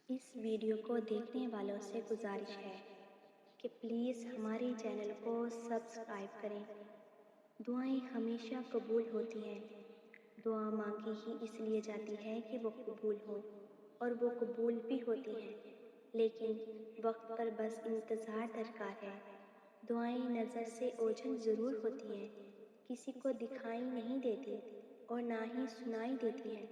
اس video کو دیکھنے والوں سے گزارش ہے کہ پلیز ہمارے چینل کو سبسکرائب کریں۔ دعائیں ہمیشہ قبول ہوتی ہیں۔ دعا مانگی ہی اس لیے جاتی ہے کہ وہ قبول ہو، اور وہ قبول بھی ہوتی ہیں، لیکن وقت پر بس انتظار درکار ہے۔ دعائیں نظر سے اوجھل ضرور ہوتی ہیں، کسی کو دکھائی نہیں دیتی اور نہ ہی سنائی دیتی ہیں،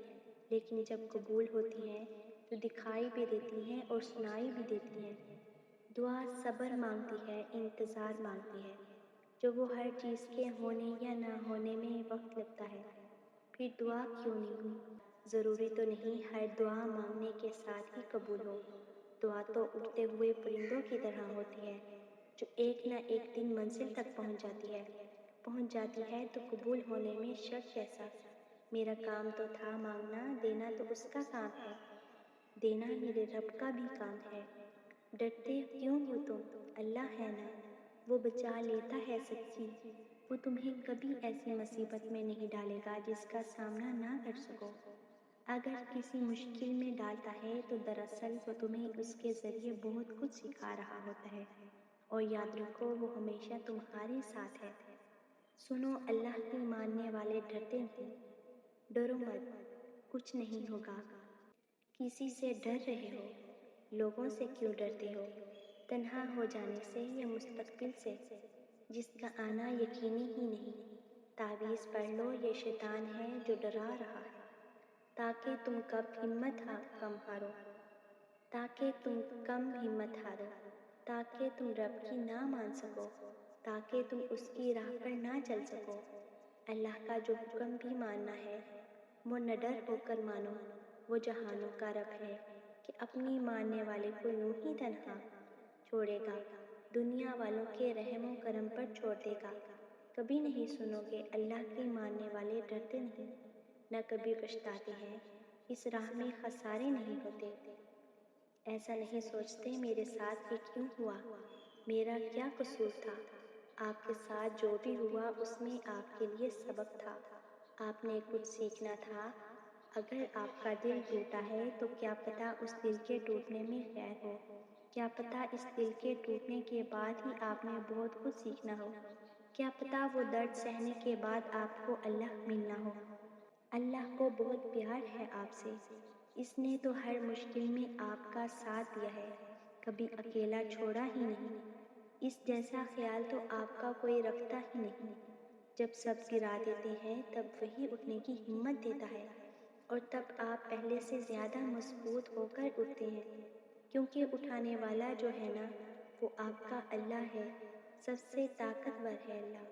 لیکن جب قبول ہوتی ہیں تو دکھائی بھی دیتی ہیں اور سنائی بھی دیتی ہیں۔ دعا صبر مانگتی ہے، انتظار مانگتی ہے، جو وہ ہر چیز کے ہونے یا نہ ہونے میں وقت لگتا ہے۔ پھر دعا کیوں نہیں ہوئی؟ ضروری تو نہیں ہر دعا مانگنے کے ساتھ ہی قبول ہو۔ دعا تو اڑتے ہوئے پرندوں کی طرح ہوتی ہے، جو ایک نہ ایک دن منزل تک پہنچ جاتی ہے تو قبول ہونے میں شک کیسا؟ میرا کام تو تھا مانگنا، دینا تو اس کا کام ہے، دینا میرے رب کا بھی کام ہے۔ ڈرتے کیوں ہو تم؟ اللہ ہے نا، وہ بچا لیتا ہے سچی۔ وہ تمہیں کبھی ایسی مصیبت میں نہیں ڈالے گا جس کا سامنا نہ کر سکو۔ اگر کسی مشکل میں ڈالتا ہے تو دراصل وہ تمہیں اس کے ذریعے بہت کچھ سکھا رہا ہوتا ہے، اور یاد رکھو وہ ہمیشہ تمہارے ساتھ ہے۔ سنو اللہ کی ماننے والے، ڈرتے نہیں، ڈرو مت، کچھ نہیں ہوگا۔ کسی سے ڈر رہے ہو؟ لوگوں سے کیوں ڈرتے ہو؟ تنہا ہو جانے سے یا مستقبل سے جس کا آنا یقینی ہی نہیں؟ تعویذ پڑھ لو، یہ شیطان ہے جو ڈرا رہا ہے، تاکہ تم کم ہمت ہارو، تاکہ تم رب کی نہ مان سکو، تاکہ تم اس کی راہ پر نہ چل سکو۔ اللہ کا جو حکم بھی ماننا ہے، وہ نڈر ہو کر مانو۔ وہ جہانوں کا رب ہے کہ اپنی ماننے والے کو یوں ہی تنہا چھوڑے گا، دنیا والوں کے رحم و کرم پر چھوڑ دے گا۔ کبھی نہیں سنو گے اللہ کے ماننے والے ڈرتے نہیں، نہ کبھی پچھتاتے ہیں، اس راہ میں خسارے نہیں ہوتے۔ ایسا نہیں سوچتے میرے ساتھ یہ کیوں ہوا، میرا کیا قصور تھا؟ آپ کے ساتھ جو بھی ہوا اس میں آپ کے لیے سبق تھا، آپ نے کچھ سیکھنا تھا۔ اگر آپ کا دل ٹوٹا ہے تو کیا پتہ اس دل کے ٹوٹنے میں خیر ہو، کیا پتہ اس دل کے ٹوٹنے کے بعد ہی آپ نے بہت کچھ سیکھنا ہو، کیا پتہ وہ درد سہنے کے بعد آپ کو اللہ ملنا ہو۔ اللہ کو بہت پیار ہے آپ سے، اس نے تو ہر مشکل میں آپ کا ساتھ دیا ہے، کبھی اکیلا چھوڑا ہی نہیں۔ اس جیسا خیال تو آپ کا کوئی رکھتا ہی نہیں۔ جب سب گرا دیتے ہیں تب وہی اٹھنے کی ہمت دیتا ہے، اور تب آپ پہلے سے زیادہ مضبوط ہو کر اٹھتے ہیں، کیونکہ اٹھانے والا جو ہے نا، وہ آپ کا اللہ ہے، سب سے طاقتور ہے اللہ۔